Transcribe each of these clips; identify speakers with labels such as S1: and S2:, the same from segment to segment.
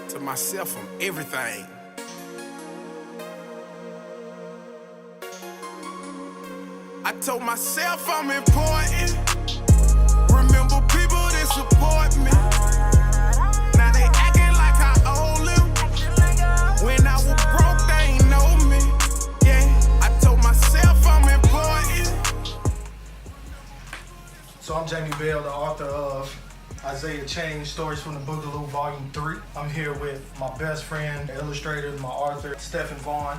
S1: To myself, I'm everything. I told myself I'm important. Remember people that support me. Now they acting like I owe them. When I was broke, they ain't know me. Yeah, I told myself I'm important.
S2: So I'm Jamie Bell, the author of Isaiah Change, Stories from the Bugalu, Volume 3. I'm here with my best friend, illustrator, my author, Stephen Vaughn.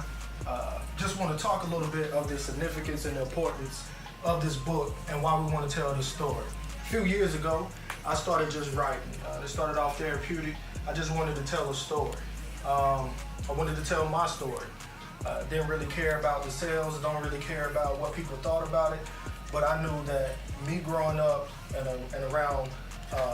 S2: Just want to talk a little bit of the significance and the importance of this book and why we want to tell this story. A few years ago, I started just writing. It started off therapeutic. I just wanted to tell a story. I wanted to tell my story. Didn't really care about the sales, don't really care about what people thought about it, but I knew that me growing up and around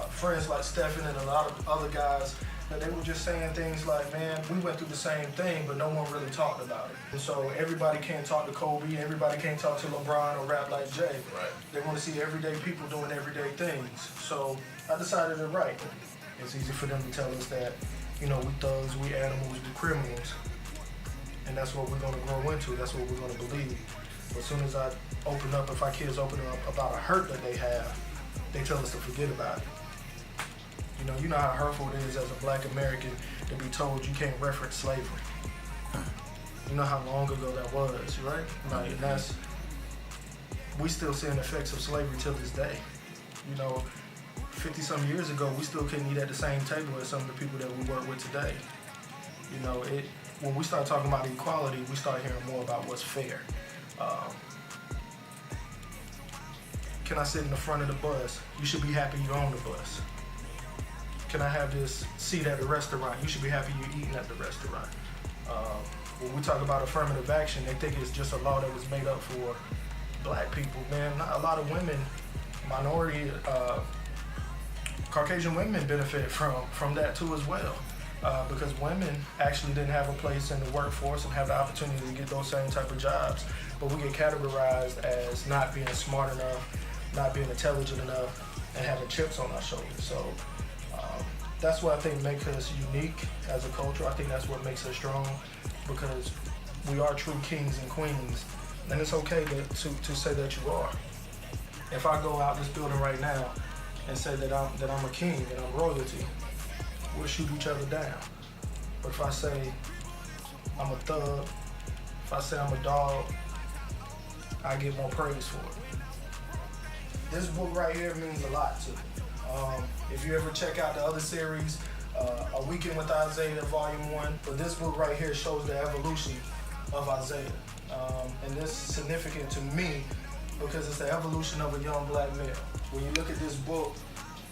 S2: friends like Stephen and a lot of other guys, that they were just saying things like, man, we went through the same thing, but no one really talked about it. And so everybody can't talk to Kobe, everybody can't talk to LeBron or rap like Jay.
S3: Right.
S2: They want to see everyday people doing everyday things. So I decided to write. It's easy for them to tell us that, you know, we thugs, we animals, we criminals. And that's what we're going to grow into, that's what we're going to believe. But as soon as I open up, if our kids open up about a hurt that they have, they tell us to forget about it. You know how hurtful it is as a black American to be told you can't reference slavery. You know how long ago that was, right? Like, and that's, we still seeing the effects of slavery till this day. 50-some years ago, we still couldn't eat at the same table as some of the people that we work with today. When we start talking about equality, we start hearing more about what's fair. Can I sit in the front of the bus? You should be happy you own the bus. Can I have this seat at the restaurant? You should be happy you're eating at the restaurant. When we talk about affirmative action, they think it's just a law that was made up for black people. Man, a lot of women, minority, Caucasian women benefit from that too as well. Because women actually didn't have a place in the workforce and have the opportunity to get those same type of jobs. But we get categorized as not being smart enough, not being intelligent enough, and having chips on our shoulders. So that's what I think makes us unique as a culture. I think that's what makes us strong, because we are true kings and queens. And it's okay to say that you are. If I go out this building right now and say that I'm a king and I'm royalty, we'll shoot each other down. But if I say I'm a thug, if I say I'm a dog, I get more praise for it. This book right here means a lot to me. If you ever check out the other series, A Weekend with Isaiah, Volume 1, but this book right here shows the evolution of Isaiah. And this is significant to me because it's the evolution of a young black male. When you look at this book,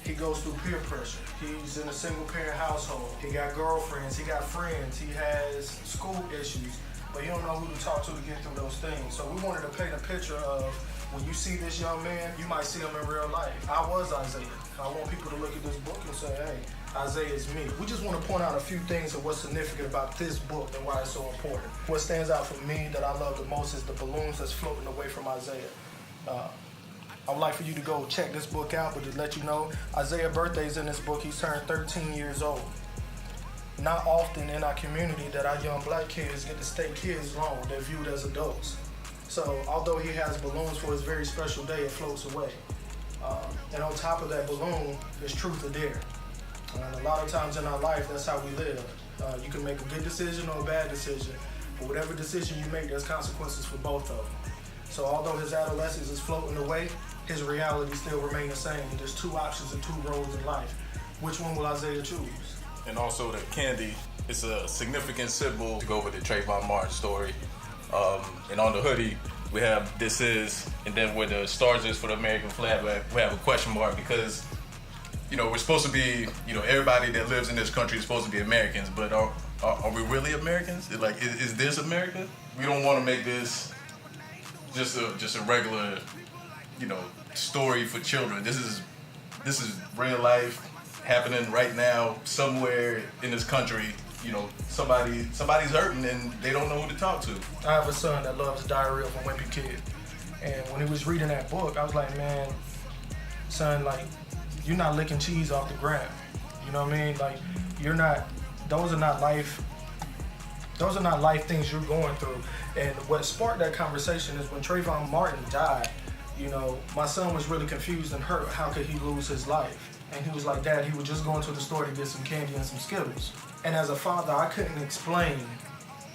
S2: he goes through peer pressure. He's in a single parent household. He got girlfriends, he got friends, he has school issues, but you don't know who to talk to get through those things. So we wanted to paint a picture of, when you see this young man, you might see him in real life. I was Isaiah. I want people to look at this book and say, hey, Isaiah is me. We just want to point out a few things of what's significant about this book and why it's so important. What stands out for me that I love the most is the balloons that's floating away from Isaiah. I would like for you to go check this book out, but to let you know, Isaiah's birthday is in this book. He's turned 13 years old. Not often in our community that our young black kids get to stay kids long. They're viewed as adults. So although he has balloons for his very special day, it floats away. And on top of that balloon is truth or dare. And a lot of times in our life, that's how we live. You can make a good decision or a bad decision. But whatever decision you make, there's consequences for both of them. So although his adolescence is floating away, his reality still remains the same. There's two options and two roads in life. Which one will Isaiah choose?
S3: And also the candy, it's a significant symbol to go with the Trayvon Martin story. And on the hoodie, we have "This Is," and then where the stars is for the American flag, we have a question mark, because, we're supposed to be, everybody that lives in this country is supposed to be Americans, but are we really Americans? Is this America? We don't want to make this just a regular, story for children. This is real life happening right now somewhere in this country. Somebody's hurting and they don't know who to talk to.
S2: I have a son that loves Diary of a Wimpy Kid. And when he was reading that book, I was like, man, son, like, you're not licking cheese off the ground. You know what I mean? Like, those are not life things you're going through. And what sparked that conversation is when Trayvon Martin died, you know, my son was really confused and hurt. How could he lose his life? And he was like, Dad, he was just going to the store to get some candy and some Skittles. And as a father, I couldn't explain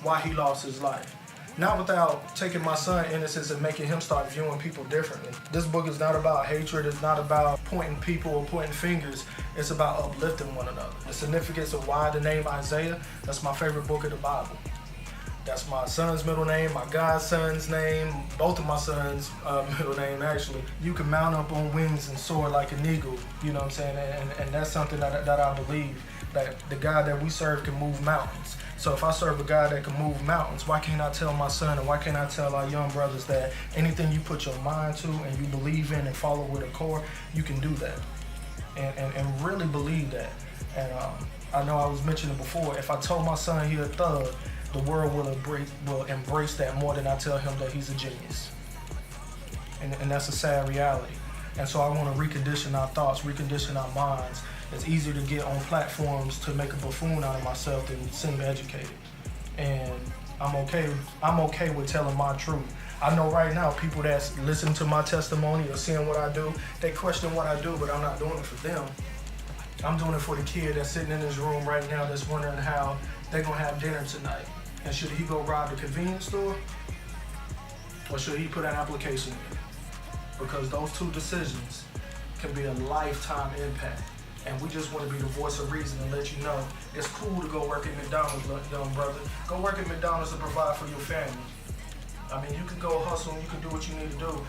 S2: why he lost his life. Not without taking my son's innocence and making him start viewing people differently. This book is not about hatred. It's not about pointing people or pointing fingers. It's about uplifting one another. The significance of why the name Isaiah, that's my favorite book of the Bible. That's my son's middle name, my godson's name, both of my sons' middle name, actually. You can mount up on wings and soar like an eagle, you know what I'm saying? And that's something that I believe, that the God that we serve can move mountains. So if I serve a God that can move mountains, why can't I tell my son and why can't I tell our young brothers that anything you put your mind to and you believe in and follow with a core, you can do that. And really believe that. And I know I was mentioning before, if I told my son he a thug, the world will embrace that more than I tell him that he's a genius. And that's a sad reality. And so I want to recondition our thoughts, recondition our minds. It's easier to get on platforms to make a buffoon out of myself than seem educated. And I'm okay with telling my truth. I know right now people that's listening to my testimony or seeing what I do, they question what I do, but I'm not doing it for them. I'm doing it for the kid that's sitting in his room right now that's wondering how they're gonna have dinner tonight. And should he go rob the convenience store? Or should he put an application in? Because those two decisions can be a lifetime impact. And we just want to be the voice of reason and let you know it's cool to go work at McDonald's, young brother. Go work at McDonald's to provide for your family. I mean, you can go hustle and you can do what you need to do,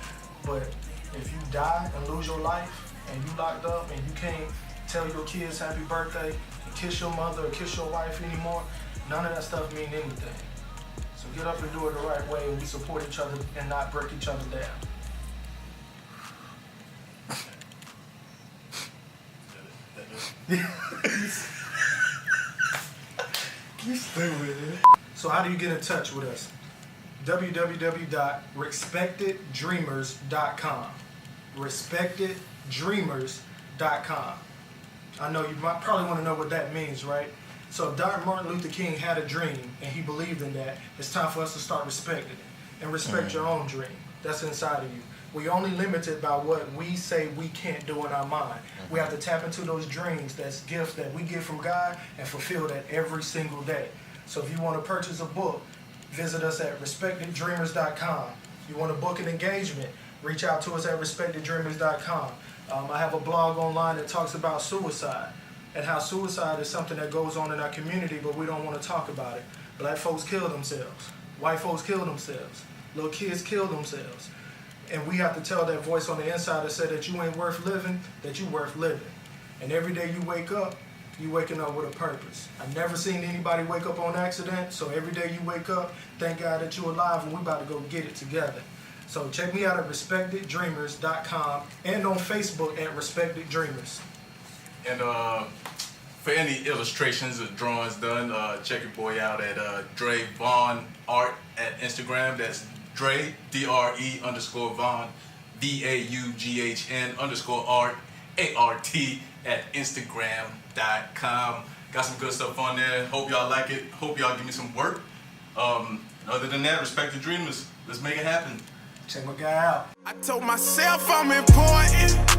S2: but if you die and lose your life and you locked up and you can't tell your kids happy birthday and kiss your mother or kiss your wife anymore, none of that stuff mean anything. So get up and do it the right way, and we support each other and not break each other down. You stay with it. So how do you get in touch with us? www.respecteddreamers.com. Respecteddreamers.com. I know you might probably want to know what that means, right? So if Dr. Martin Luther King had a dream and he believed in that, it's time for us to start respecting it and respect your own dream that's inside of you. We only limited by what we say we can't do in our mind. We have to tap into those dreams, that's gifts that we get from God, and fulfill that every single day. So if you want to purchase a book, visit us at respecteddreamers.com. You want to book an engagement, reach out to us at respecteddreamers.com. I have a blog online that talks about suicide and how suicide is something that goes on in our community, but we don't want to talk about it. Black folks kill themselves. White folks kill themselves. Little kids kill themselves. And we have to tell that voice on the inside that said that you ain't worth living, that you worth living. And every day you wake up, you waking up with a purpose. I've never seen anybody wake up on accident, so every day you wake up, thank God that you're alive, and we about to go get it together. So check me out at respecteddreamers.com and on Facebook at Respected Dreamers.
S3: And for any illustrations or drawings done, check your boy out at Dre Vaughn Art at Instagram. That's Dre, DRE_Vaughn, VAUGHN_art, ART at Instagram.com. Got some good stuff on there. Hope y'all like it. Hope y'all give me some work. Other than that, respect the dreamers. Let's make it happen.
S2: Check my guy out.
S1: I told myself I'm important.